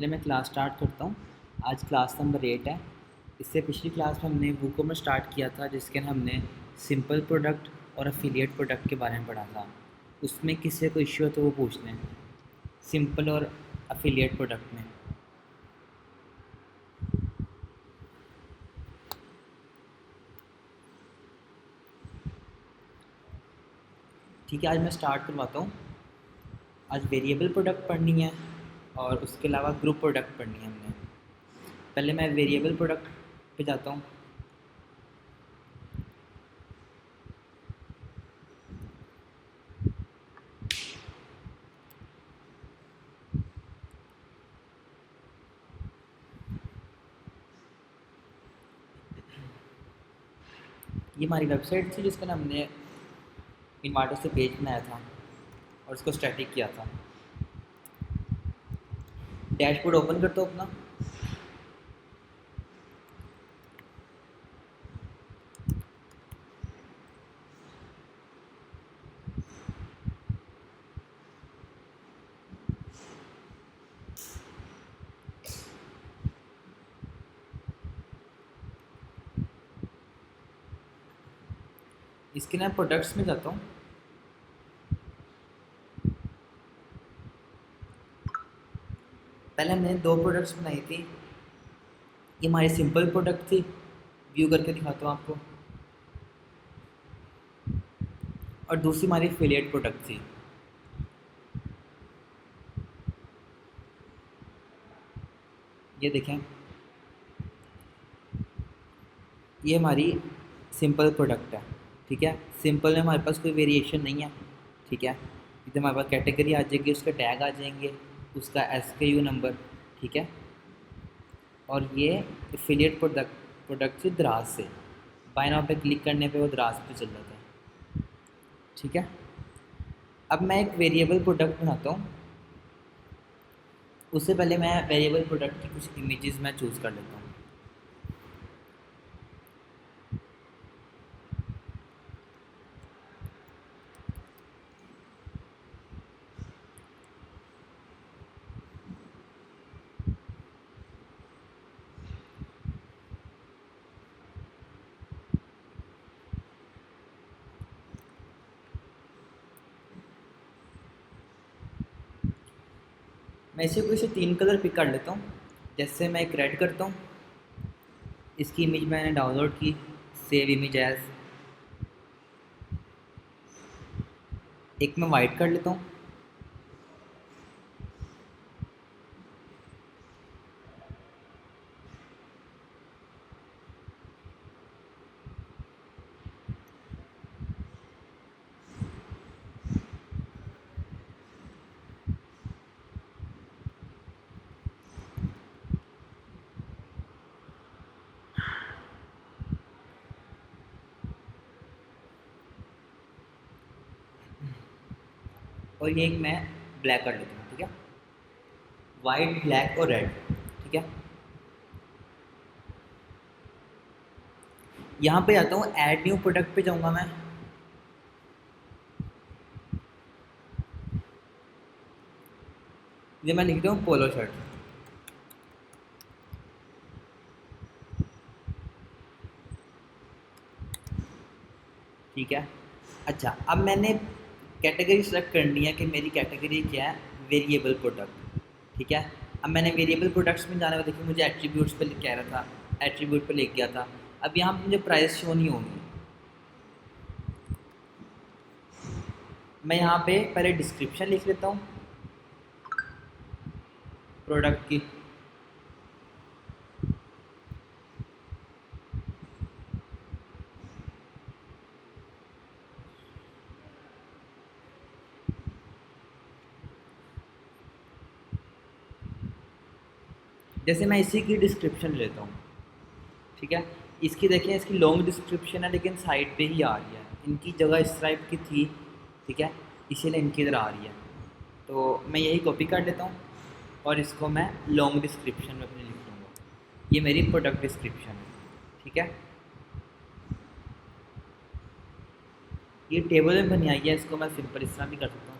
पहले मैं class start करता हूँ। आज क्लास नंबर 8 है। इससे पिछली क्लास में हमने वूकॉमर्स स्टार्ट किया था, जिसके हमने सिंपल प्रोडक्ट और अफिलिएट प्रोडक्ट के बारे में पढ़ा था। उसमें किसी को इश्यू है तो वो पूछ लें, सिंपल और अफिलिएट प्रोडक्ट में। ठीक है, आज मैं स्टार्ट करवाता हूँ। आज वेरिएबल प्रोडक्ट पढ़नी है और उसके अलावा ग्रुप प्रोडक्ट पढ़नी है हमने। पहले मैं वेरिएबल प्रोडक्ट पे जाता हूँ। ये हमारी वेबसाइट थी जिसका हमने इन्वाटर से पेज बनाया था और उसको स्टैटिक किया था। डैशबोर्ड ओपन करता हूँ अपना। इसके ना प्रोडक्ट्स में जाता हूँ। पहले हमने दो प्रोडक्ट्स बनाई थी। ये हमारी सिंपल प्रोडक्ट थी, व्यू करके दिखाता हूँ आपको। और दूसरी हमारी एफिलिएट प्रोडक्ट थी। ये देखें, ये हमारी सिंपल प्रोडक्ट है। ठीक है, सिंपल में हमारे पास कोई वेरिएशन नहीं है। ठीक है, इधर हमारे पास कैटेगरी आ जाएगी, उसके टैग आ जाएंगे, उसका SKU नंबर। ठीक है, और ये एफिलिएट प्रोडक्ट से दराज से बाय नाउ पे क्लिक करने पे वो दराज पे चल जाता है। ठीक है, अब मैं एक वेरिएबल प्रोडक्ट बनाता हूँ। उससे पहले मैं वेरिएबल प्रोडक्ट की कुछ इमेजेस मैं चूज़ कर लेता हूँ। मैं इसे कोई से 3 कलर पिक कर लेता हूँ। जैसे मैं एक रेड करता हूँ, इसकी इमेज मैंने डाउनलोड की, सेव इमेज एज। एक मैं वाइट कर लेता हूँ। और ये एक मैं ब्लैक कर लेता हूँ। ठीक है, वाइट, ब्लैक और रेड। ठीक है, यहाँ पे आता हूँ, ऐड न्यू प्रोडक्ट पे जाऊँगा मैं। ये मैं लिखता हूँ पोलो शर्ट। ठीक है, अच्छा, अब मैंने कैटेगरी सेलेक्ट करनी है कि मेरी कैटेगरी क्या है, वेरिएबल प्रोडक्ट। ठीक है, अब मैंने वेरिएबल प्रोडक्ट्स में जाना है। देखिए, मुझे एट्रीब्यूट्स पे कह रहा था, एट्रीब्यूट पे लिख गया था। अब यहाँ पे मुझे प्राइस शो नहीं होगी। मैं यहाँ पे पहले डिस्क्रिप्शन लिख लेता हूँ प्रोडक्ट की। जैसे मैं इसी की डिस्क्रिप्शन लेता हूँ। ठीक है, इसकी देखें, इसकी लॉन्ग डिस्क्रिप्शन है लेकिन साइड पे ही आ रही है। इनकी जगह इस टाइप की थी। ठीक है, इसीलिए इनकी इधर आ रही है। तो मैं यही कॉपी कर लेता हूँ और इसको मैं लॉन्ग डिस्क्रिप्शन में अपने लिख लूँगा। ये मेरी प्रोडक्ट डिस्क्रिप्शन है। ठीक है, ये टेबल में बनी आई है, इसको मैं सिंपल इस तरह भी कर सकता हूँ।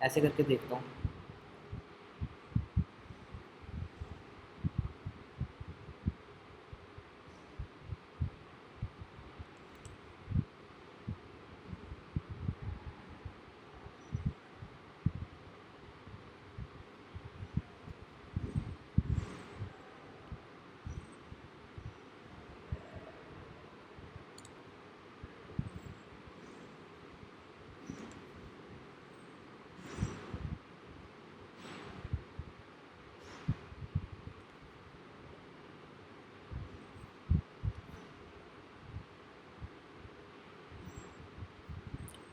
ऐसे करके देखता हूँ।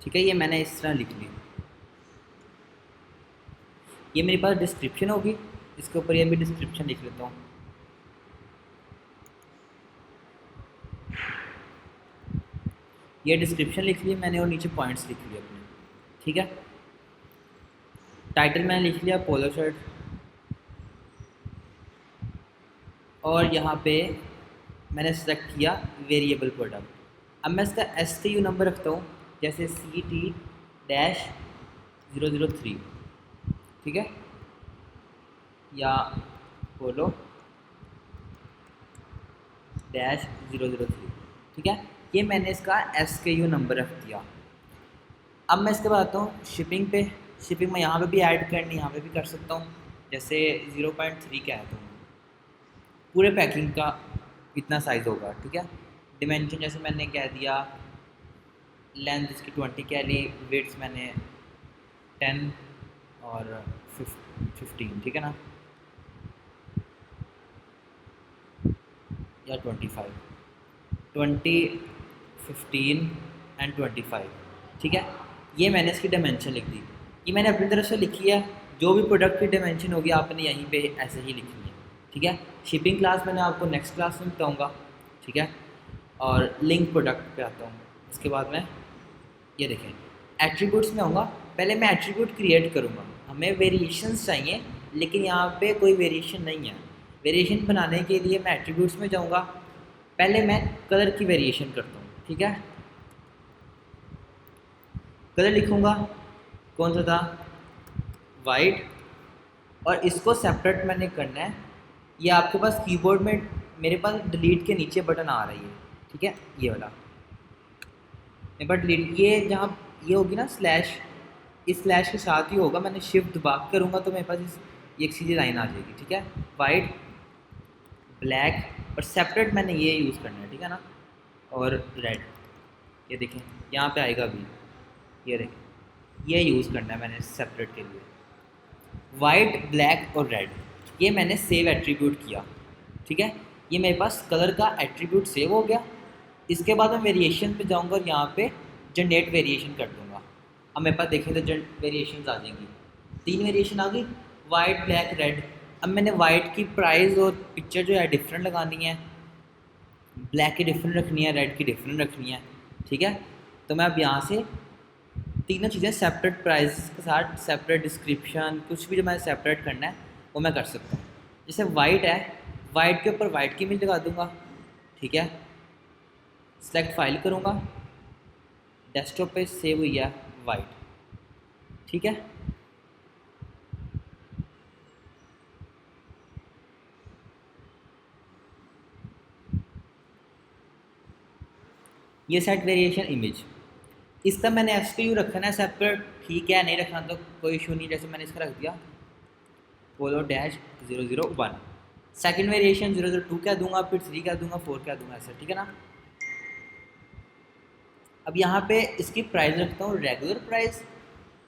ठीक है, ये मैंने इस तरह लिख लिया। ये मेरे पास डिस्क्रिप्शन होगी, इसके ऊपर ये भी डिस्क्रिप्शन लिख लेता हूँ। ये डिस्क्रिप्शन लिख लिया मैंने और नीचे पॉइंट्स लिख लिए अपने। ठीक है, टाइटल मैंने लिख लिया पोलो शर्ट, और यहाँ पे मैंने सेलेक्ट किया वेरिएबल प्रोडक्ट। अब मैं इसका SKU नंबर रखता हूँ, जैसे CT-003। ठीक है, या पोलो -003। ठीक है, ये मैंने इसका SKU नंबर रख दिया। अब मैं इसके बाद आता हूँ शिपिंग पे। शिपिंग में यहाँ पे भी ऐड करनी, यहाँ पे भी कर सकता हूँ, जैसे 0.3 क्या है तो पूरे पैकिंग का इतना साइज़ होगा। ठीक है, डिमेंशन जैसे मैंने कह दिया, लेंथ इसकी 20 कह ली, वेट्स मैंने 10 और 15। ठीक है ना, या 25, 20, 15 एंड 25। ठीक है, ये मैंने इसकी डायमेंशन लिख दी। ये मैंने अपनी तरफ से लिखी है, जो भी प्रोडक्ट की डायमेंशन होगी आपने यहीं पे ऐसे ही लिखनी है। ठीक है, शिपिंग क्लास मैंने आपको नेक्स्ट क्लास में बताऊँगा। ठीक है, और लिंक प्रोडक्ट पे आता हूँ। इसके बाद मैं ये देखें एट्रीब्यूट्स में आऊँगा। पहले मैं एट्रीब्यूट क्रिएट करूँगा, हमें वेरिएशंस चाहिए, लेकिन यहाँ पे कोई वेरिएशन नहीं है। वेरिएशन बनाने के लिए मैं एट्रीब्यूट्स में जाऊँगा, पहले मैं कलर की वेरिएशन करता हूँ। ठीक है, कलर लिखूँगा, कौन सा था, वाइट, और इसको सेपरेट मैंने करना है। ये आपके पास कीबोर्ड में मेरे पास डिलीट के नीचे बटन आ रही है। ठीक है, ये वाला मेरे पास डिलीट, ये जहाँ ये होगी ना स्लैश, इस स्लैश के साथ ही होगा। मैंने शिफ्ट दबा के करूँगा तो मेरे पास ये एक सीधी लाइन आ जाएगी। ठीक है, वाइट, ब्लैक, और सेपरेट मैंने ये यूज़ करना है। ठीक है ना, और रेड, ये देखें यहाँ पे आएगा अभी, ये देखें ये यूज़ करना है मैंने सेपरेट के लिए। वाइट, ब्लैक और रेड, ये मैंने सेव एट्रीब्यूट किया। ठीक है, ये मेरे पास कलर का एट्रीब्यूट सेव हो गया। इसके बाद मैं वेरिएशन पे जाऊंगा और यहाँ पे जनरेट वेरिएशन कर दूंगा। अब मेरे पास देखें तो वेरिएशन आ जाएंगी, 3 वेरिएशन आ गई, वाइट, ब्लैक, रेड। अब मैंने वाइट की प्राइस और पिक्चर जो है डिफरेंट लगानी है, ब्लैक की डिफरेंट रखनी है, रेड की डिफरेंट रखनी है। ठीक है, तो मैं अब यहाँ से तीनों चीज़ें सेपरेट प्राइस के साथ, सेपरेट डिस्क्रिप्शन, कुछ भी जो मैं सेपरेट करना है वो मैं कर सकता हूँ। जैसे वाइट है, वाइट के ऊपर वाइट की इमेज लगा दूँगा। ठीक है, सेलेक्ट फाइल करूँगा, डेस्कटॉप पे सेव हुई है वाइट। ठीक है, ये सेट वेरिएशन इमेज, इसका मैंने SKU रखना है सेपरेट। ठीक है, नहीं रखना तो कोई इशू नहीं, जैसे मैंने इसका रख दिया पोलो -001। सेकंड वेरिएशन 002 क्या दूंगा, फिर 3 क्या दूंगा, 4 क्या दूंगा, ऐसे। ठीक है ना, अब यहाँ पे इसकी प्राइस रखता हूँ रेगुलर प्राइस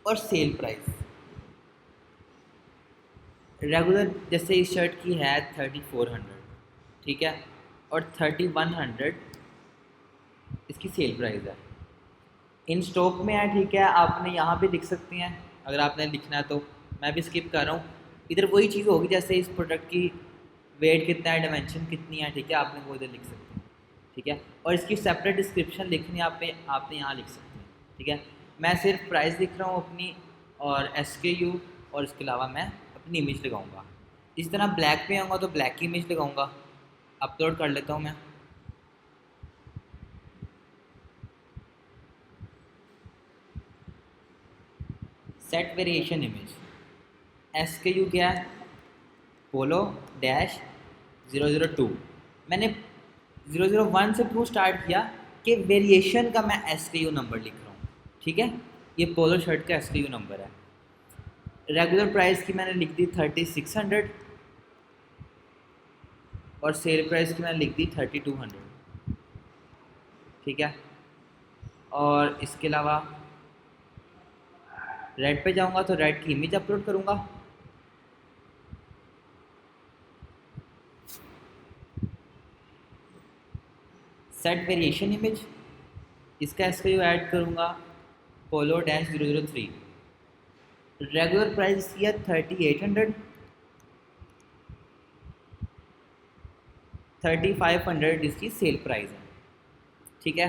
और सेल प्राइस। रेगुलर जैसे इस शर्ट की है 3400। ठीक है, और 3100 इसकी सेल प्राइस है, इन स्टॉक में है। ठीक है, आपने यहाँ पे लिख सकते हैं अगर आपने लिखना है तो, मैं भी स्किप कर रहा हूँ। इधर वही चीज़ होगी जैसे इस प्रोडक्ट की वेट कितना है, डायमेंशन कितनी है। ठीक है, आपने वो इधर लिख सकते हैं। ठीक है, और इसकी सेपरेट डिस्क्रिप्शन लिखनी है आपने यहाँ लिख सकते हैं। ठीक है, मैं सिर्फ प्राइस लिख रहा हूँ अपनी, और SKU, और इसके अलावा मैं अपनी इमेज लगाऊंगा। इस तरह ब्लैक पे आऊँगा तो ब्लैक की इमेज लगाऊंगा। अपलोड कर लेता हूँ मैं। सेट वेरिएशन इमेज, SKU क्या है, पोलो डैश 002। मैंने 001 से क्यों स्टार्ट किया कि वेरिएशन का मैं SKU नंबर लिख रहा हूँ, ठीक है। ये पोलो शर्ट का SKU नंबर है। रेगुलर प्राइस की मैंने लिख दी 3600 और सेल प्राइस की मैंने लिख दी 3200, ठीक है। और इसके अलावा रेड पे जाऊंगा तो रेड की इमेज अपलोड करूंगा। सेट वेरिएशन इमेज, इसका SKU ऐड करूंगा पोलो डैश 003। रेगुलर प्राइस किया 3800, 3500 इसकी सेल प्राइस है, ठीक है।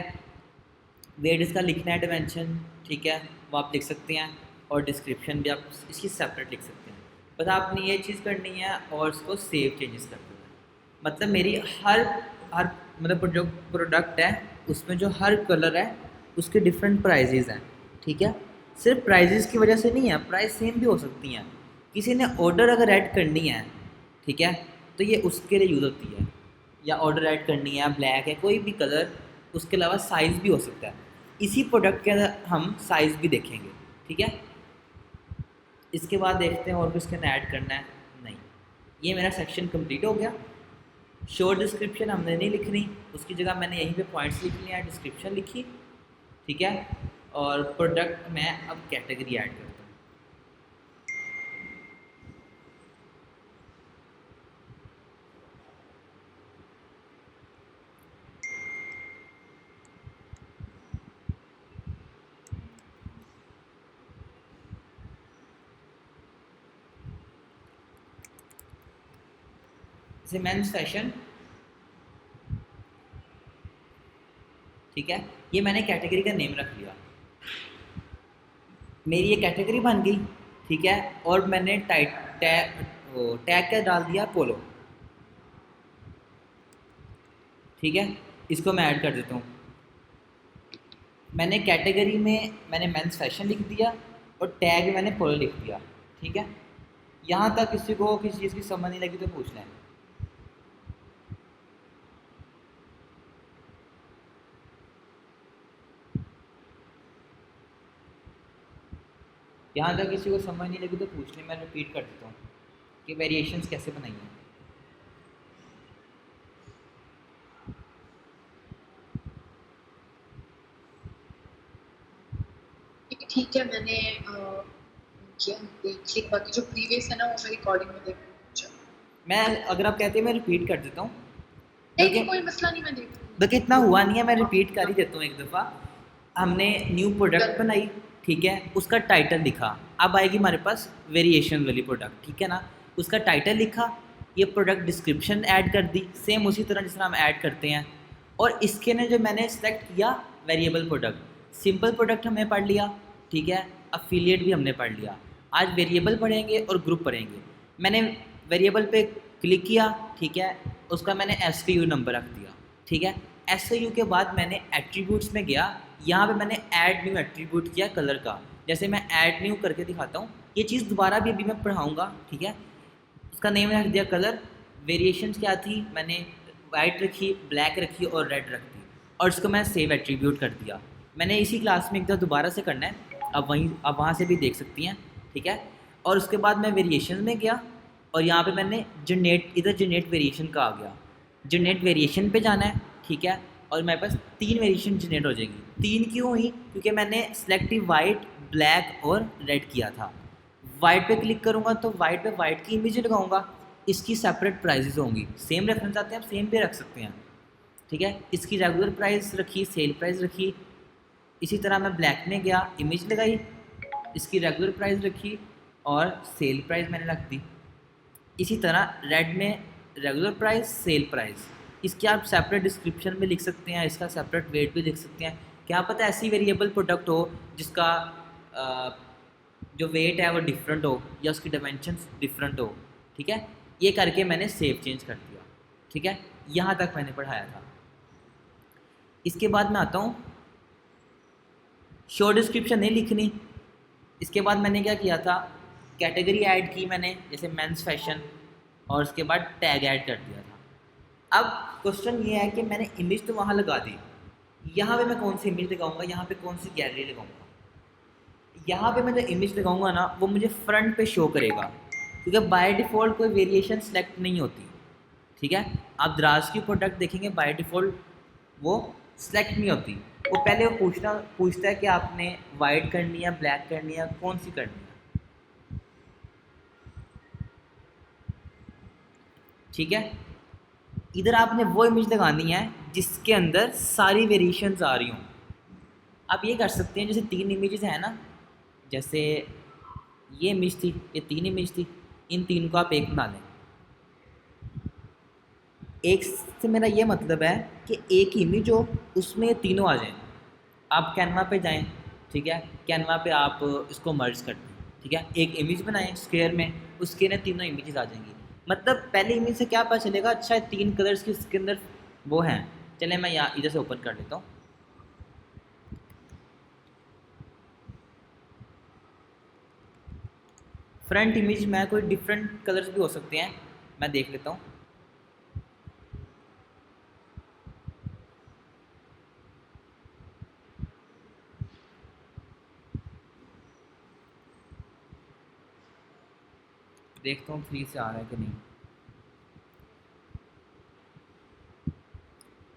वेट इसका लिखना है डिमेंशन, ठीक है, वो आप लिख सकते हैं। और डिस्क्रिप्शन भी आप इसकी सेपरेट लिख सकते हैं। बस आपने ये चीज़ करनी है और उसको सेव चेंजेस कर देना है। मतलब मेरी हर हर मतलब जो प्रोडक्ट है उसमें जो हर कलर है उसके डिफरेंट प्राइजेज़ हैं, ठीक है। सिर्फ प्राइजेज़ की वजह से नहीं है, प्राइस सेम भी हो सकती हैं। किसी ने ऑर्डर अगर ऐड करनी है, ठीक है, तो ये उसके लिए यूज़ होती है। या ऑर्डर ऐड करनी है, ब्लैक है, कोई भी कलर, उसके अलावा साइज़ भी हो सकता है। इसी प्रोडक्ट के अंदर हम साइज़ भी देखेंगे, ठीक है। इसके बाद देखते हैं और भी इसके अंदर ऐड करना है। नहीं, ये मेरा सेक्शन कंप्लीट हो गया। शॉर्ट डिस्क्रिप्शन हमने नहीं लिखनी, उसकी जगह मैंने यहीं पे पॉइंट्स लिख लिए हैं, डिस्क्रिप्शन लिखी, ठीक है। और प्रोडक्ट में अब कैटेगरी ऐड करता हूँ। जैसे मेंस फैशन, ठीक है, ये मैंने कैटेगरी का नेम रख लिया। मेरी ये कैटेगरी बन गई, ठीक है। और मैंने टैग क्या डाल दिया, पोलो, ठीक है। इसको मैं ऐड कर देता हूँ। मैंने कैटेगरी में मैंने मेंस फैशन लिख दिया और टैग में मैंने पोलो लिख दिया, ठीक है। यहाँ तक किसी को किसी चीज़ की समझ नहीं लगी तो पूछ लें। यहाँ तक किसी को समझ नहीं लगी तो पूछ लें, मैं रिपीट कर देता हूँ कि वेरिएशंस कैसे बनाई हैं। ठीक है, मैंने किया देख ली, बाकी जो प्रीवियस है ना वो मैं रिकॉर्डिंग में देख। मैं अगर आप कहते हैं मैं रिपीट कर देता हूँ, नहीं बल्कि कोई मसला नहीं, मैं देख बल्कि इतना हुआ नहीं है, मैं रिपीट कर ही देता हूँ एक दफ़ा। हमने न्यू प्रोडक्ट बनाई, ठीक है, उसका टाइटल लिखा। अब आएगी हमारे पास वेरिएशन वाली प्रोडक्ट, ठीक है ना। उसका टाइटल लिखा, ये प्रोडक्ट डिस्क्रिप्शन ऐड कर दी, सेम उसी तरह जिस तरह हम ऐड करते हैं। और इसके ने जो मैंने सेलेक्ट किया वेरिएबल प्रोडक्ट, सिंपल प्रोडक्ट हमने पढ़ लिया, ठीक है। अफिलिएट भी हमने पढ़ लिया। आज वेरिएबल पढ़ेंगे और ग्रुप पढ़ेंगे। मैंने वेरिएबल पे क्लिक किया, ठीक है, उसका मैंने SKU नंबर रख दिया, ठीक है। SKU के बाद मैंने एट्रीब्यूट्स में गया, यहाँ पे मैंने ऐड न्यू एट्रीब्यूट किया कलर का। जैसे मैं ऐड न्यू करके दिखाता हूँ, ये चीज़ दोबारा भी अभी मैं पढ़ाऊँगा, ठीक है। उसका नेम रख दिया कलर। वेरिएशंस क्या थी, मैंने वाइट रखी, ब्लैक रखी और रेड रख दी। और इसको मैं सेव एट्रीब्यूट कर दिया। मैंने इसी क्लास में एक दफ़ा दोबारा से करना है, अब वहाँ से भी देख सकती हैं, ठीक है। और उसके बाद मैं वेरिएशन में गया और यहाँ पे मैंने जनरेट वेरिएशन का आ गया। जनरेट वेरिएशन पे जाना है, ठीक है। और मेरे पास 3 वेरिएशन जनरेट हो जाएंगी। 3 क्यों हुई, क्योंकि मैंने सेलेक्टिव वाइट, ब्लैक और रेड किया था। वाइट पे क्लिक करूँगा तो वाइट पे वाइट की इमेज लगाऊंगा, इसकी सेपरेट प्राइजेस होंगी। सेम रखना चाहते हैं आप सेम पे रख सकते हैं, ठीक है। इसकी रेगुलर प्राइस रखी, सेल प्राइस रखी। इसी तरह मैं ब्लैक में गया, इमेज लगाई, इसकी रेगुलर प्राइस रखी और सेल प्राइस मैंने रख दी। इसी तरह रेड में रेगुलर प्राइस, सेल प्राइस, इसके आप सेपरेट डिस्क्रिप्शन में लिख सकते हैं, इसका सेपरेट वेट भी लिख सकते हैं। क्या पता ऐसी वेरिएबल प्रोडक्ट हो जिसका जो वेट है वो डिफरेंट हो या उसकी डायमेंशंस डिफरेंट हो, ठीक है। ये करके मैंने सेव चेंज कर दिया, ठीक है। यहाँ तक मैंने पढ़ाया था। इसके बाद मैं आता हूँ, शॉर्ट डिस्क्रिप्शन नहीं लिखनी, इसके बाद मैंने क्या किया था, कैटेगरी ऐड की मैंने, जैसे मेंस फैशन, और उसके बाद टैग ऐड कर दिया था। अब क्वेश्चन ये है कि मैंने इमेज तो वहाँ लगा दी, यहाँ पे मैं कौन सी इमेज लगाऊंगा, यहाँ पे कौन सी गैलरी लगाऊंगा। यहाँ पे मैं जो इमेज लगाऊंगा ना वो मुझे फ्रंट पे शो करेगा, क्योंकि बाय डिफ़ॉल्ट कोई वेरिएशन सेलेक्ट नहीं होती। ठीक है, आप दराज की प्रोडक्ट देखेंगे बाय डिफ़ॉल्ट वो सेलेक्ट नहीं होती। वो पहले वो पूछता है कि आपने वाइट करनी है, ब्लैक करनी है, कौन सी करनी है। ठीक है, इधर आपने वो इमेज लगानी है जिसके अंदर सारी वेरिएशंस आ रही हों। आप ये कर सकते हैं, जैसे 3 इमेजेस हैं ना, जैसे ये इमेज थी, ये 3 इमेज थी, इन 3 को आप एक बना लें। एक से मेरा ये मतलब है कि एक इमेज हो उसमें ये तीनों आ जाएं। आप कैनवा पे जाएं, ठीक है, कैनवा पे आप इसको मर्ज कर दें, ठीक है, एक इमेज बनाएं स्क्वायर में, उसके ना तीनों इमेजेस आ जाएंगी। मतलब पहले इमेज से क्या पता चलेगा, अच्छा 3 कलर्स की इसके अंदर वो हैं। चले मैं यहाँ इधर से ओपन कर लेता हूँ। फ्रंट इमेज में कोई डिफरेंट कलर्स भी हो सकते हैं, मैं देख लेता हूँ। देखता हूँ फ्री से आ रहा है कि नहीं।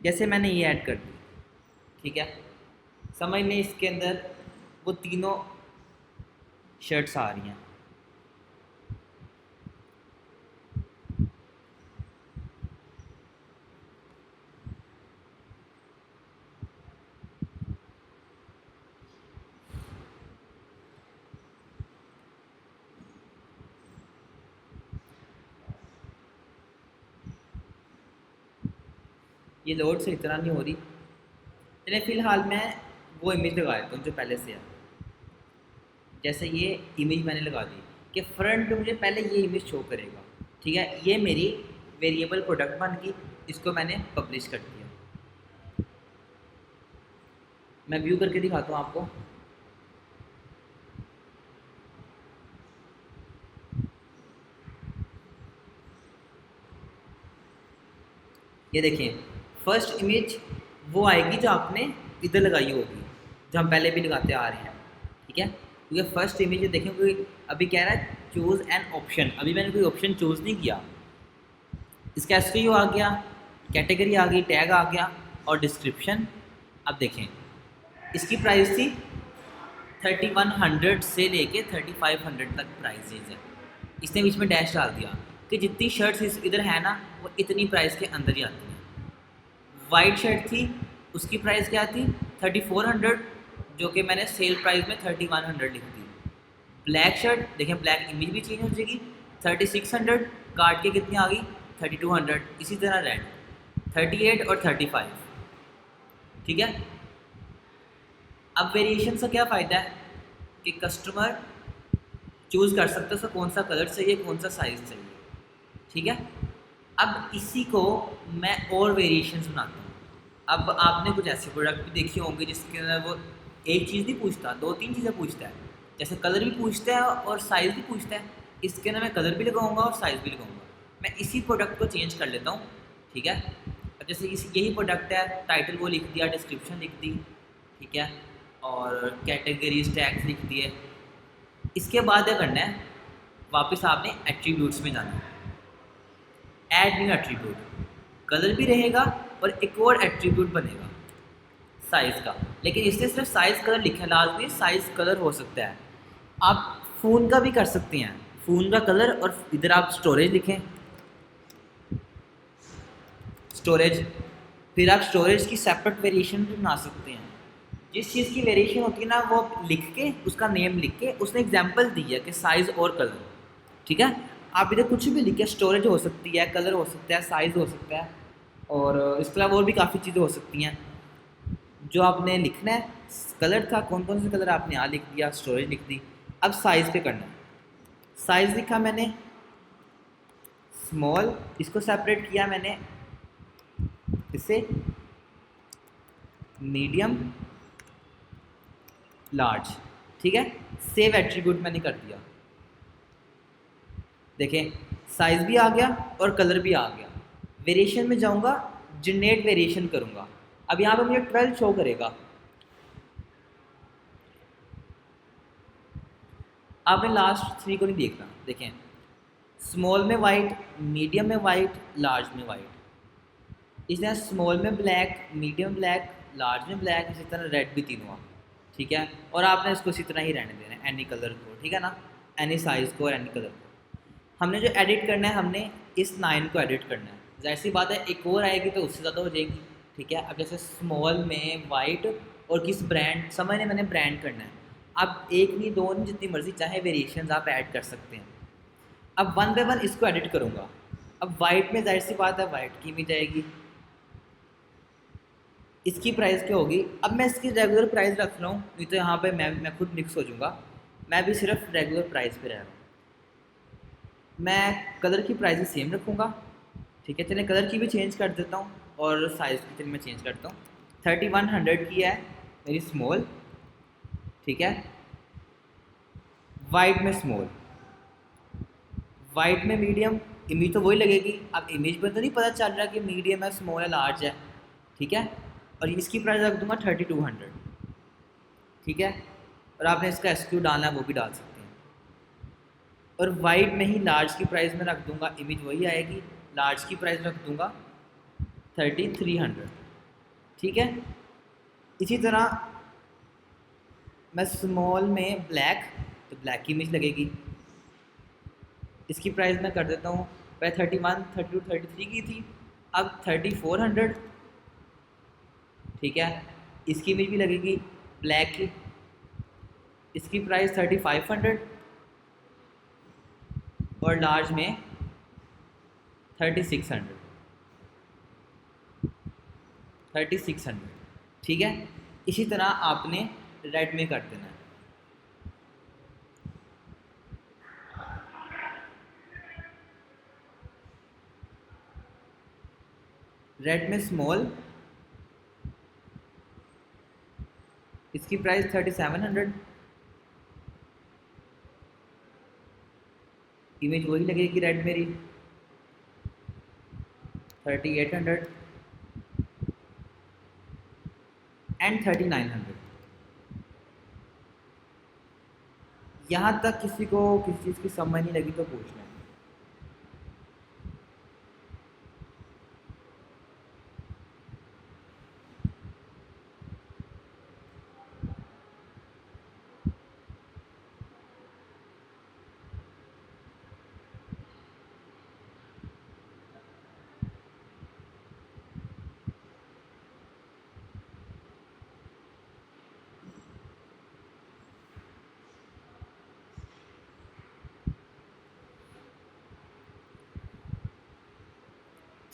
जैसे मैंने ये ऐड कर दी, ठीक है, समझ लें इसके अंदर वो तीनों शर्ट्स आ रही हैं। ये लोड से इतना नहीं हो रही। चलिए फ़िलहाल मैं वो इमेज लगा देता हूँ जो पहले से है। जैसे ये इमेज मैंने लगा दी कि फ्रंट पे मुझे पहले ये इमेज शो करेगा। ठीक है, ये मेरी वेरिएबल प्रोडक्ट बन गई, इसको मैंने पब्लिश कर दिया। मैं व्यू करके दिखाता हूँ आपको। ये देखें, फर्स्ट इमेज वो आएगी जो आपने इधर लगाई होगी, जो हम पहले भी लगाते आ रहे हैं। ठीक है, क्योंकि फर्स्ट इमेज देखें, कोई अभी कह रहा है चूज़ एन ऑप्शन, अभी मैंने कोई ऑप्शन चूज़ नहीं किया। इसका एसक्यू आ गया, कैटेगरी आ गई, टैग आ गया और डिस्क्रिप्शन। अब देखें, इसकी प्राइस थी 3100 से लेके 3500 तक प्राइसेज है। इसने बीच में डैश डाल दिया कि जितनी शर्ट्स इधर है ना वो इतनी प्राइस के अंदर ही आती हैं। वाइट शर्ट थी, उसकी प्राइस क्या थी 3400, जो कि मैंने सेल प्राइस में 3100 लिख दी। ब्लैक शर्ट देखें, ब्लैक इमेज भी चेंज हो जाएगी, 3600 काट के कितनी आ गई 3200। इसी तरह रेड 38 और 35। ठीक है, अब वेरिएशन से क्या फ़ायदा है कि कस्टमर चूज़ कर सकते हैं उसको कौन सा कलर चाहिए, कौन सा साइज़ चाहिए। ठीक है, अब इसी को मैं और वेरिएशंस बनाता हूँ। अब आपने कुछ ऐसे प्रोडक्ट भी देखे होंगे जिसके अंदर वो एक चीज़ नहीं पूछता, 2-3 चीज़ें पूछता है। जैसे कलर भी पूछता है और साइज़ भी पूछता है। इसके अंदर मैं कलर भी लगाऊंगा और साइज़ भी लगाऊंगा। मैं इसी प्रोडक्ट को चेंज कर लेता हूँ। ठीक है, अब जैसे यही प्रोडक्ट है, टाइटल वो लिख दिया, डिस्क्रिप्शन लिख दी, ठीक है, और कैटेगरीज टैग्स लिख दिए। इसके बाद क्या करना है, वापस आपने एट्रीब्यूट्स में जाना है। ऐड न्यू एट्रीब्यूट, कलर भी रहेगा और एक और एट्रीब्यूट बनेगा साइज़ का, लेकिन इससे सिर्फ साइज़ कलर लिखा है, लाजमी साइज़ कलर हो सकता है। आप फ़ोन का भी कर सकते हैं, फ़ोन का कलर, और इधर आप स्टोरेज लिखें, स्टोरेज, फिर आप स्टोरेज की सेपरेट वेरिएशन भी बना सकते हैं। जिस चीज़ की वेरिएशन होती है ना वो लिख के, उसका नेम लिख के, उसने एग्जांपल दी है कि साइज़ और कलर। ठीक है, आप इधर कुछ भी लिखे, स्टोरेज हो सकती है, कलर हो सकता है, साइज़ हो सकता है, और इसके अलावा और भी काफ़ी चीज़ें हो सकती हैं। जो आपने लिखना है, कलर था, कौन कौन से कलर आपने यहाँ लिख दिया, स्टोरेज लिख दी। अब साइज़ पे करना है, साइज़ लिखा मैंने स्मॉल, इसको सेपरेट किया मैंने इससे मीडियम, लार्ज। ठीक है, सेव एट्रीब्यूट मैंने कर दिया। देखें साइज भी आ गया और कलर भी आ गया। वेरिएशन में जाऊंगा, जनरेट वेरिएशन करूंगा। अब यहाँ पे मुझे 12 शो करेगा। आपने लास्ट 3 को नहीं देखना। देखें स्मॉल में वाइट, मीडियम में वाइट, लार्ज में वाइट। इस तरह स्मॉल में ब्लैक, मीडियम ब्लैक, लार्ज में ब्लैक, इसी तरह रेड भी तीनों। ठीक है, और आपने इसको इसी तरह ही रहने देना है, एनी कलर को। ठीक है ना, एनी साइज़ को और एनी कलर को। हमने जो एडिट करना है, हमने इस 9 को एडिट करना है। जाहिर सी बात है एक और आएगी तो उससे ज़्यादा हो जाएगी। ठीक है, अब जैसे स्मॉल में वाइट और किस ब्रांड, समझने मैंने ब्रांड करना है। अब एक नहीं दो नहीं, जितनी मर्जी चाहे वेरिएशंस आप ऐड कर सकते हैं। अब वन बाय वन इसको एडिट करूँगा। अब वाइट में जाहिर सी बात है वाइट की इमेज आएगी। इसकी प्राइस क्या होगी? अब मैं इसकी रेगुलर प्राइस रख रहा हूँ, नहीं तो यहाँ पे मैं खुद मिक्स हो जाऊँगा। मैं भी सिर्फ रेगुलर प्राइस पे रह रहा हूँ। मैं कलर की प्राइस सेम रखूँगा। ठीक है, चलिए कलर की भी चेंज कर देता हूँ और साइज़ की चलिए मैं चेंज करता हूँ। 3100 की है मेरी स्मॉल। ठीक है, वाइट में स्मॉल, वाइट में मीडियम। इमेज तो वही लगेगी। अब इमेज में तो नहीं पता चल रहा कि मीडियम है, स्मॉल है, लार्ज है। ठीक है, और इसकी प्राइस रख दूंगा 3200। ठीक है, और आपने इसका एसक्यू डालना है वो भी डाल सकते हैं। और वाइट में ही लार्ज की प्राइस में रख दूंगा, इमेज वही आएगी। लार्ज की प्राइस रख दूंगा 3300। ठीक है, इसी तरह मैं स्मॉल में ब्लैक, तो ब्लैक की इमेज लगेगी। इसकी प्राइस मैं कर देता हूँ, पहले 31, 32, 33 की थी, अब 3400। ठीक है, इसकी इमेज भी लगेगी ब्लैक की। इसकी प्राइस 3500 और लार्ज में 3600। 3600। ठीक है, इसी तरह आपने रेड में कर देना है। रेड में स्मॉल, इसकी प्राइस 3700। इमेज वही लगेगी रेड मेरी 3800 एंड 3900। यहाँ तक किसी को किसी चीज़ की समझ नहीं लगी तो पूछना है।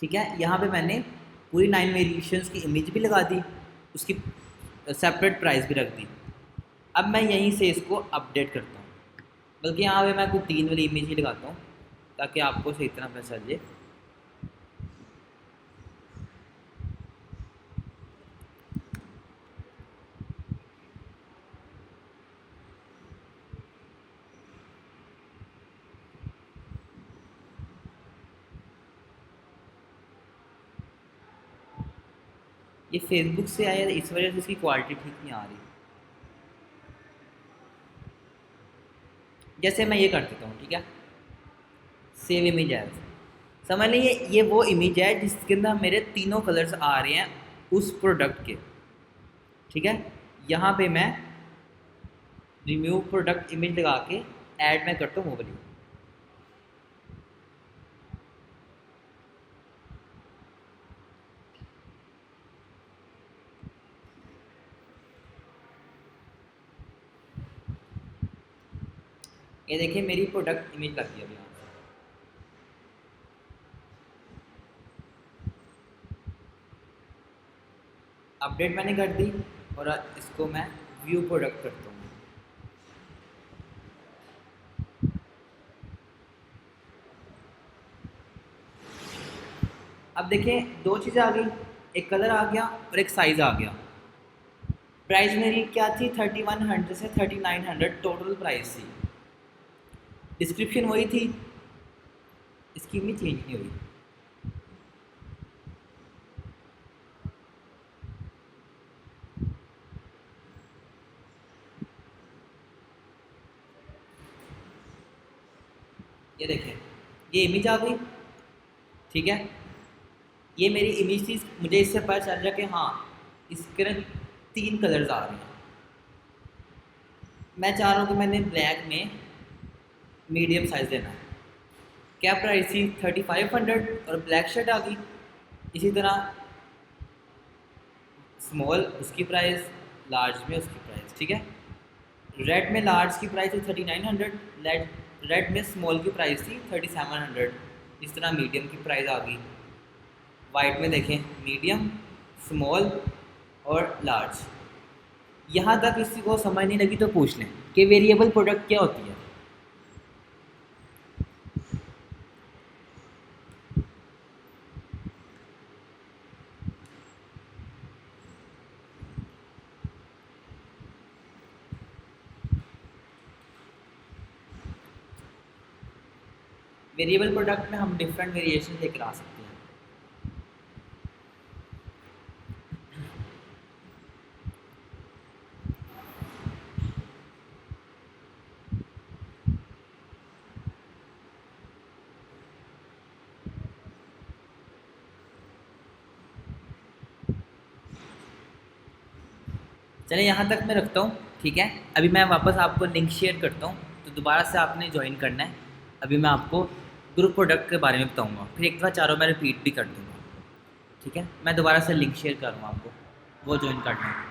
ठीक है, यहाँ पे मैंने पूरी 9 वेरिएशंस की इमेज भी लगा दी, उसकी सेपरेट प्राइस भी रख दी। अब मैं यहीं से इसको अपडेट करता हूँ, बल्कि यहाँ पे मैं कुछ 3 वाली इमेज ही लगाता हूँ ताकि आपको सही तरह पता चल जाए। ये फेसबुक से आया, इस वजह से इसकी क्वालिटी ठीक नहीं आ रही। जैसे मैं ये कर देता हूँ, ठीक है, सेव इमेज एज। समझ लीजिए ये वो इमेज है जिसके अंदर मेरे तीनों कलर्स आ रहे हैं उस प्रोडक्ट के। ठीक है, यहाँ पे मैं रिम्यूव प्रोडक्ट इमेज लगा के ऐड में करता हूँ वो वाली। ये देखिए मेरी प्रोडक्ट इमेज लग गई अभी यहाँ से। अपडेट मैंने कर दी और इसको मैं व्यू प्रोडक्ट करता हूँ। अब देखें दो चीज़ें आ गई, एक कलर आ गया और एक साइज़ आ गया। प्राइस मेरी क्या थी, 3100 से 3900 टोटल प्राइस थी। डिस्क्रिप्शन वही थी, स्कीम भी चेंज नहीं हुई। ये देखें, ये इमेज आ गई, ठीक है। ये मेरी इमेज थी, मुझे इससे पता चल रहा कि हाँ इसके ना 3 कलर्स आ रहे हैं। मैं चाह रहा हूँ कि मैंने ब्लैक में मीडियम साइज़ लेना है। क्या प्राइस थी, 3500, और ब्लैक शर्ट आ गई। इसी तरह स्मॉल उसकी प्राइस, लार्ज में उसकी प्राइस, ठीक है। रेड में लार्ज की प्राइस थी 3900, रेड में स्मॉल की प्राइस थी 3700। इस तरह मीडियम की प्राइस आ गई। वाइट में देखें, मीडियम, स्मॉल और लार्ज। यहाँ तक किसी को समझ नहीं लगी तो पूछ लें कि वेरिएबल प्रोडक्ट क्या होती है। वेरिएबल प्रोडक्ट में हम डिफरेंट वेरिएशन लेकर आ सकते हैं। चलें, यहाँ तक मैं रखता हूँ, ठीक है। अभी मैं वापस आपको लिंक शेयर करता हूँ, तो दोबारा से आपने ज्वाइन करना है। अभी मैं आपको ग्रुप प्रोडक्ट के बारे में बताऊँगा, फिर एक दफ़ा चारों मैं रिपीट भी कर दूँगा, ठीक है। मैं दोबारा से लिंक शेयर करूँगा आपको, वो ज्वाइन करना है।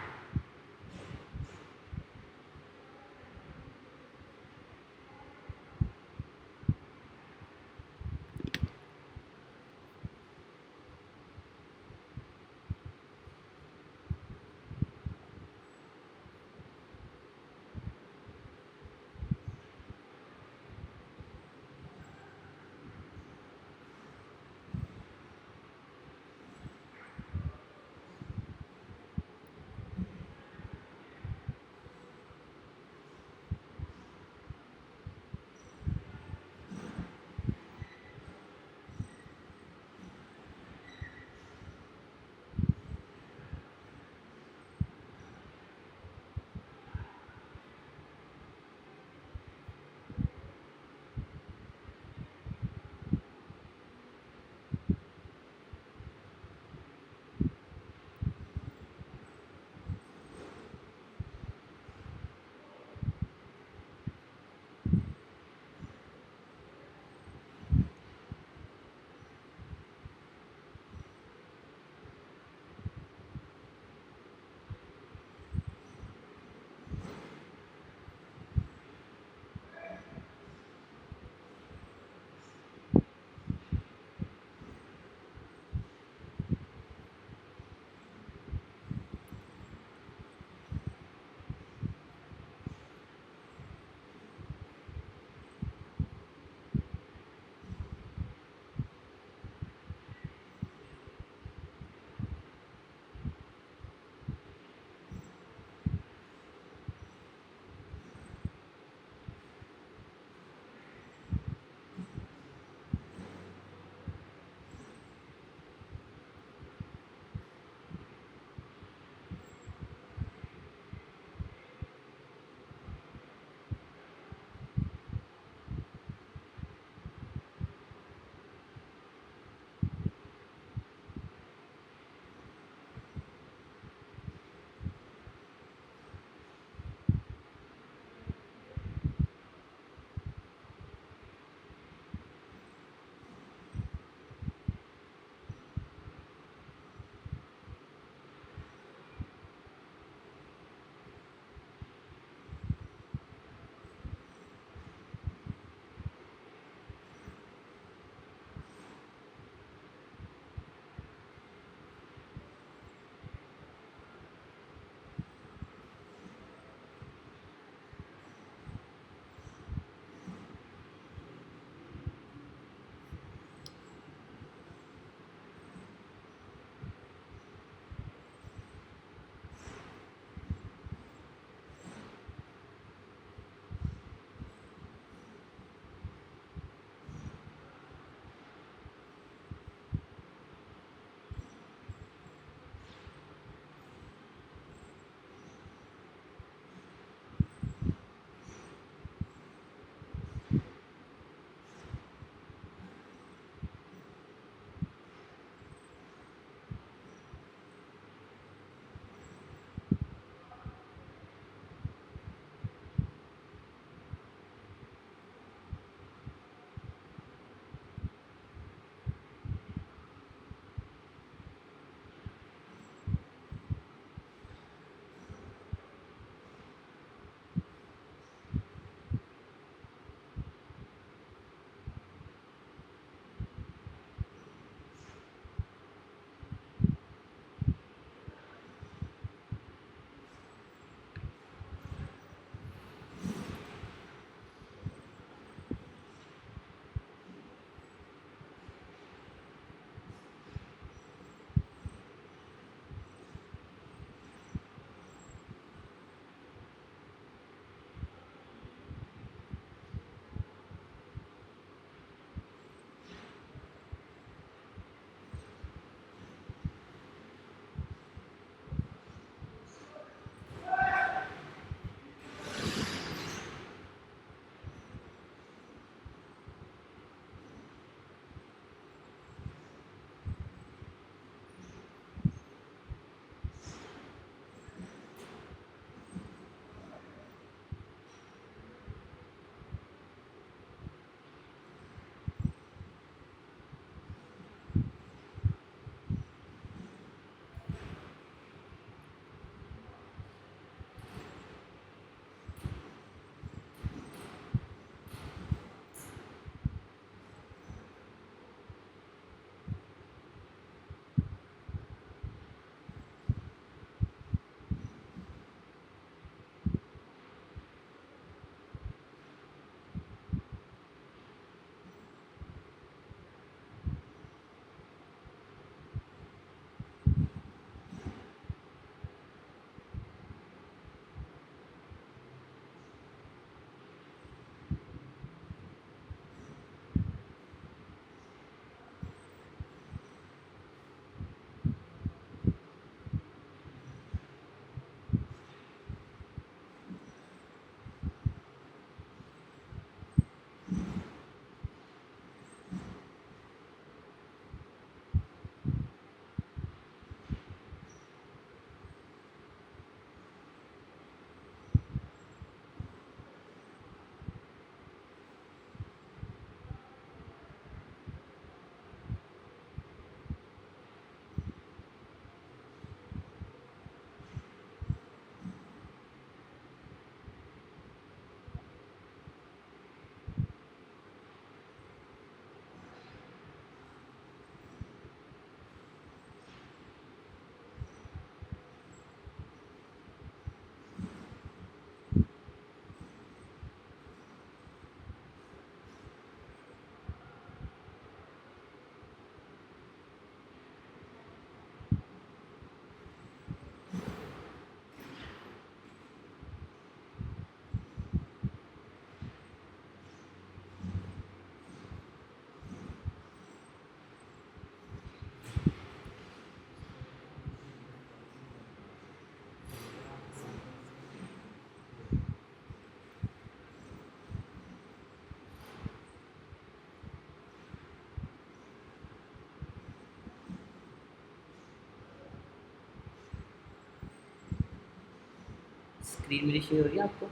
स्क्रीन मेरी शेयर हो रही है आपको?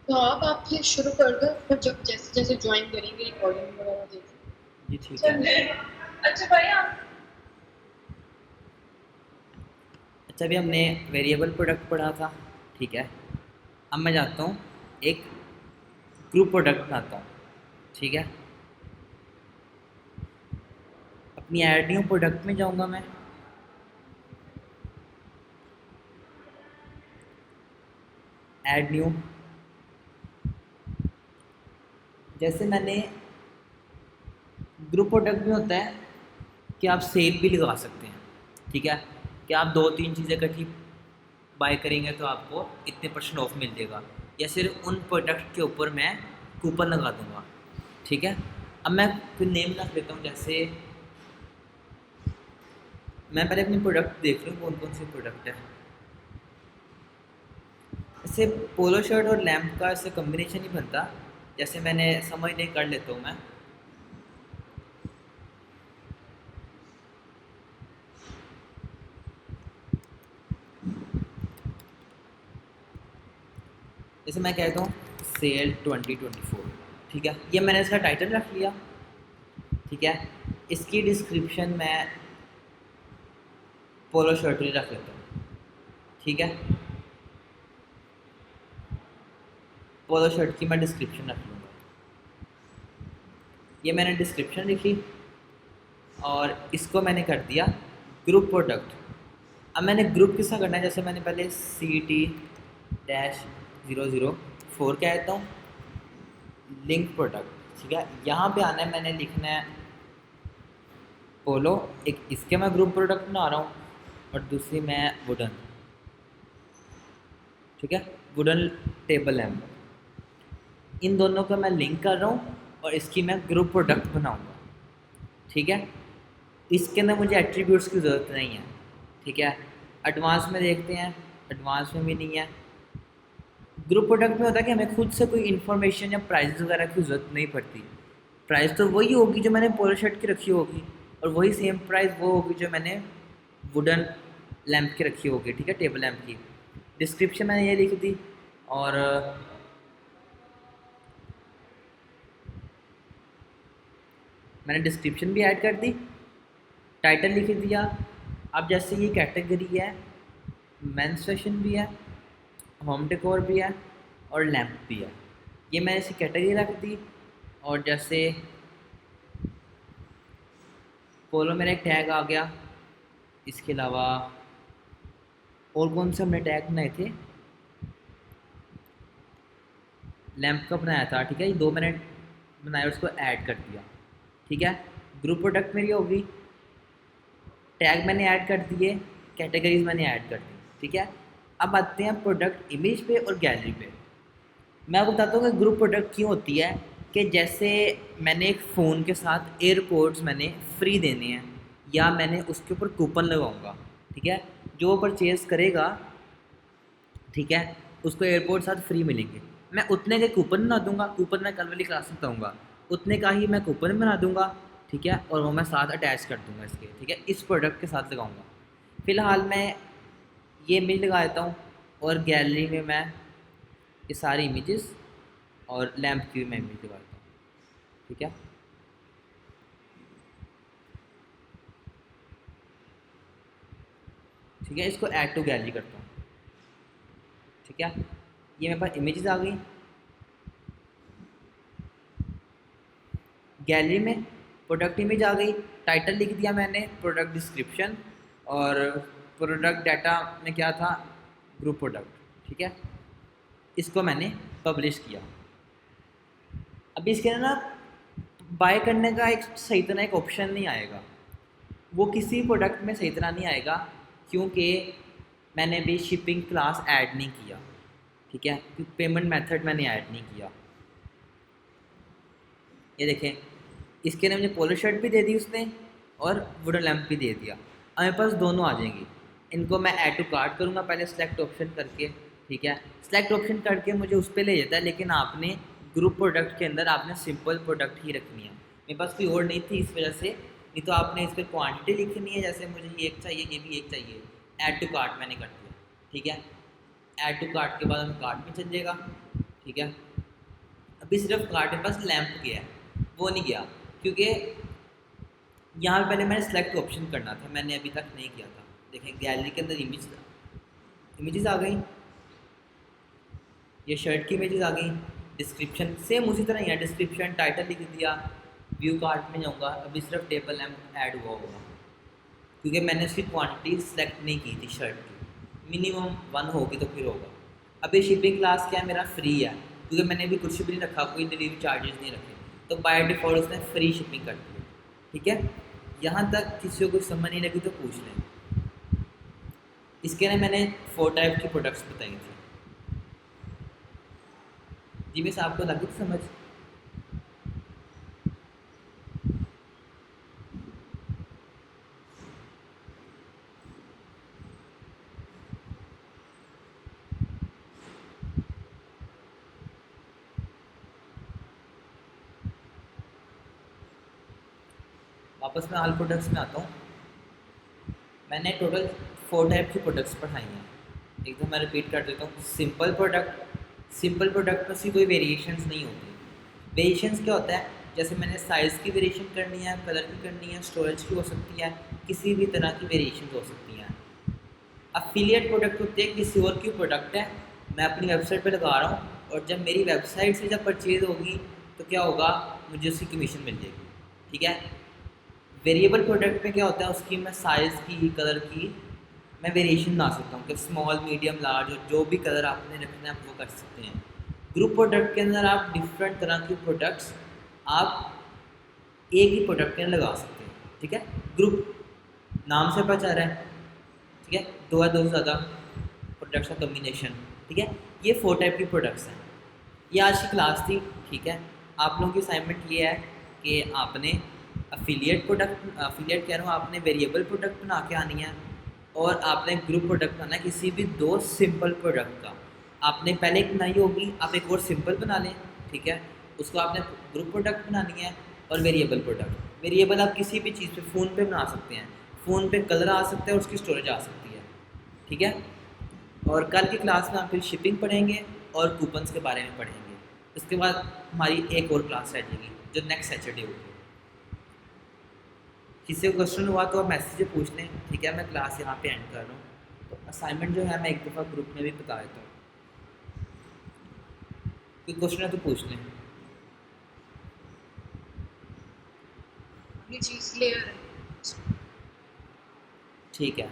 तो आप ये शुरू कर दो, फिर जब जैसे जैसे ज्वाइन करेंगे रिकॉर्डिंग वगैरह जी देखें। ठीक है। अच्छा भाई आप अच्छा, अभी हमने वेरिएबल प्रोडक्ट पढ़ा था, ठीक है। अब मैं जाता हूँ एक ग्रुप प्रोडक्ट बनाता हूँ, ठीक है। अपनी ऐड न्यू प्रोडक्ट में जाऊँगा मैं। ऐड न्यू, जैसे मैंने ग्रुप प्रोडक्ट में होता है कि आप सेल भी लगा सकते हैं, ठीक है। कि आप दो तीन चीज़ें इकट्ठी बाय करेंगे तो आपको इतने % ऑफ मिल जाएगा, या सिर्फ उन प्रोडक्ट के ऊपर मैं कूपन लगा दूंगा, ठीक है। अब मैं फिर नेम रख देता हूँ, जैसे मैं पहले अपनी प्रोडक्ट देख लूँ कौन कौन से प्रोडक्ट है। ऐसे पोलो शर्ट और लैम्प का ऐसे कम्बिनेशन ही बनता, जैसे मैंने समझ नहीं कर लेता हूँ मैं। जैसे मैं कहता हूँ सेल 2024, ठीक है। ये मैंने इसका टाइटल रख लिया, ठीक है। इसकी डिस्क्रिप्शन मैं पोलो शर्ट ही रख लेता हूँ, ठीक है। पोलो शर्ट की मैं डिस्क्रिप्शन रख लूँगा। ये मैंने डिस्क्रिप्शन लिखी और इसको मैंने कर दिया ग्रुप प्रोडक्ट। अब मैंने ग्रुप किसका करना है, जैसे मैंने पहले CT-004 क्या कहता हूँ, लिंक प्रोडक्ट, ठीक है। यहाँ पे आना है, मैंने लिखना है पोलो, एक इसके मैं ग्रुप प्रोडक्ट बना रहा हूँ और दूसरी मैं वुडन, ठीक है। वुडन टेबल लैम्प, इन दोनों का मैं लिंक कर रहा हूँ और इसकी मैं ग्रुप प्रोडक्ट बनाऊँगा, ठीक है। इसके अंदर मुझे एट्रीब्यूट्स की ज़रूरत नहीं है, ठीक है। एडवांस में देखते हैं, एडवांस में भी नहीं है। ग्रुप प्रोडक्ट में होता है कि हमें खुद से कोई इन्फॉर्मेशन या प्राइस वगैरह की ज़रूरत नहीं पड़ती। प्राइस तो वही होगी जो मैंने पोलो शर्ट की रखी होगी, और वही सेम प्राइस वो होगी जो मैंने वुडन लैम्प की रखी होगी, ठीक है, टेबल लैम्प की। डिस्क्रिप्शन मैंने ये लिख दी और मैंने डिस्क्रिप्शन भी ऐड कर दी, टाइटल लिख दिया। अब जैसे ये कैटेगरी है, मेंस फैशन भी है, होम डेकोर भी है और लैम्प भी है, ये मैंने इसी कैटेगरी रख दी। और जैसे पोलो मेरा एक टैग आ गया, इसके अलावा और कौन से हमने टैग बनाए थे, लैम्प का बनाया था, ठीक है। ये दो मैंने बनाया, उसको ऐड कर दिया, ठीक है। ग्रुप प्रोडक्ट मेरी होगी, टैग मैंने ऐड कर दिए, कैटेगरीज मैंने ऐड कर दी, ठीक है। अब आते हैं प्रोडक्ट इमेज पे और गैलरी पे। मैं आपको बताता हूँ कि ग्रुप प्रोडक्ट क्यों होती है, कि जैसे मैंने एक फ़ोन के साथ एयरपोर्ट्स मैंने फ्री देने हैं, या मैंने उसके ऊपर कूपन लगाऊंगा, ठीक है। जो वो परचेज़ करेगा, ठीक है, उसको एयरपोर्ट साथ फ्री मिलेंगे। मैं उतने के कूपन बना दूंगा, कूपन मैं कल वाली क्लास में बताऊँगा, उतने का ही मैं कूपन बना दूंगा, ठीक है। और वो मैं साथ अटैच कर दूंगा इसके, ठीक है, इस प्रोडक्ट के साथ लगाऊंगा। फ़िलहाल मैं ये इमेज लगा देता हूँ और गैलरी में मैं ये सारी इमेजेस और लैंप की भी मैं इमेज लगा देता हूँ, ठीक है। ठीक है, इसको ऐड टू गैलरी करता हूँ, ठीक है। ये मेरे पास इमेजेस आ गई गैलरी में, प्रोडक्ट इमेज आ गई, टाइटल लिख दिया मैंने, प्रोडक्ट डिस्क्रिप्शन, और प्रोडक्ट डाटा में क्या था, ग्रुप प्रोडक्ट, ठीक है। इसको मैंने पब्लिश किया। अभी इसके अंदर ना बाय करने का एक सही तरह एक ऑप्शन नहीं आएगा, वो किसी प्रोडक्ट में सही तरह नहीं आएगा, क्योंकि मैंने अभी शिपिंग क्लास ऐड नहीं किया, ठीक है। पेमेंट मेथड मैंने ऐड नहीं किया। ये देखें, इसके ने मुझे पोलो शर्ट भी दे दी उसने और वुडन लैम्प भी दे दिया। अब मेरे पास दोनों आ जाएंगी। इनको मैं ऐड टू कार्ट करूँगा पहले सेलेक्ट ऑप्शन करके, ठीक है। सेलेक्ट ऑप्शन करके मुझे उस पर ले जाता है, लेकिन आपने ग्रुप प्रोडक्ट के अंदर आपने सिंपल प्रोडक्ट ही रखनी है। मेरे पास कोई और नहीं थी इस वजह से, नहीं तो आपने इस पर क्वान्टिटी लिखनी है, जैसे मुझे ये एक चाहिए, ये भी एक चाहिए। ऐड टू कार्ट मैंने कर दिया, ठीक है। ऐड टू कार्ट के बाद हमें कार्ट में चल जाएगा, ठीक है। अभी सिर्फ कार्ट के पास लैंप गया है, वो नहीं गया क्योंकि यहाँ पे पहले मैंने सेलेक्ट ऑप्शन करना था, मैंने अभी तक नहीं किया था। देखें गैलरी के अंदर इमेजेस आ गई, ये शर्ट की इमेजेस आ गई। डिस्क्रिप्शन सेम उसी तरह ही है, डिस्क्रिप्शन टाइटल लिख दिया। व्यू कार्ट में जाऊँगा, अभी सिर्फ टेबल लैंप ऐड हुआ होगा क्योंकि मैंने उसकी क्वांटिटी सेलेक्ट नहीं की थी शर्ट की। मिनिमम 1 होगी तो फिर होगा। अभी शिपिंग क्लास क्या है, मेरा फ्री है क्योंकि मैंने अभी कुछ भी नहीं रखा, कोई डिलीवरी चार्जेस नहीं रखे, तो बाय डिफ़ॉल्ट उसने फ्री शिपिंग कर दी, ठीक है। यहाँ तक किसी को कुछ समझ नहीं लगी तो पूछ लें। इसके लिए मैंने 4 टाइप की प्रोडक्ट्स बताई थी। जी मिस, आपको लगी थी समझ? वापस मैं ऑल प्रोडक्ट्स में आता हूँ। मैंने टोटल 4 टाइप की प्रोडक्ट्स पढ़ाई हैं। एक तो मैं रिपीट कर देता हूँ। सिंपल प्रोडक्ट में उसकी कोई वेरिएशंस नहीं होती। वेरिएशंस क्या होता है, जैसे मैंने साइज़ की वेरिएशन करनी है, कलर की करनी है, स्टोरेज की हो सकती है, किसी भी तरह की वेरिएशन हो सकती हैं। अफिलिएट प्रोडक्ट होते हैं, किसी और की प्रोडक्ट है, मैं अपनी वेबसाइट पे लगा रहा हूँ और जब मेरी वेबसाइट से जब परचेज होगी तो क्या होगा, मुझे उसकी कमीशन मिल जाएगी, ठीक है। वेरिएबल प्रोडक्ट में क्या होता है, उसकी मैं साइज़ की, कलर की मैं वेरिएशन बना सकता हूँ कि स्मॉल, मीडियम, लार्ज, और जो भी कलर आपने रखना है आप वो कर सकते हैं। ग्रुप प्रोडक्ट के अंदर आप डिफरेंट तरह की प्रोडक्ट्स आप एक ही प्रोडक्ट के अंदर लगा सकते हैं, ठीक है। ग्रुप नाम से पता चल रहा है, ठीक है, 2 या 2 से ज़्यादा प्रोडक्ट्स का कम्बिनेशन, ठीक है। ये 4 टाइप की प्रोडक्ट्स हैं। ये आज की क्लास थी, ठीक है। आप लोगों की असाइनमेंट ये है कि आपने अफिलिएट कह रहा हूँ, आपने वेरिएबल प्रोडक्ट बना के आनी है और आपने ग्रुप प्रोडक्ट बनाना है किसी भी 2 सिंपल प्रोडक्ट का। आपने पहले एक बनाई होगी, आप एक और सिंपल बना लें, ठीक है। उसको आपने ग्रुप प्रोडक्ट बनानी है और वेरिएबल प्रोडक्ट। वेरिएबल आप किसी भी चीज़ पे, फ़ोन पे बना सकते हैं, फ़ोन पे कलर आ सकता है और उसकी स्टोरेज आ सकती है, ठीक है। और कल की क्लास में हम फिर शिपिंग पढ़ेंगे और कूपन्स के बारे में पढ़ेंगे। उसके बाद हमारी एक और क्लास रह जाएगी जो नेक्स्ट सैटरडे होगी। किसी को क्वेश्चन हुआ तो आप मैसेज से पूछ लें, ठीक है। मैं क्लास यहाँ पे एंड कर रहा हूँ। तो असाइनमेंट जो है मैं एक दफ़ा ग्रुप में भी बता देता हूँ, कोई क्वेश्चन है तो पूछ लें। ये चीज़ क्लियर है। ठीक है।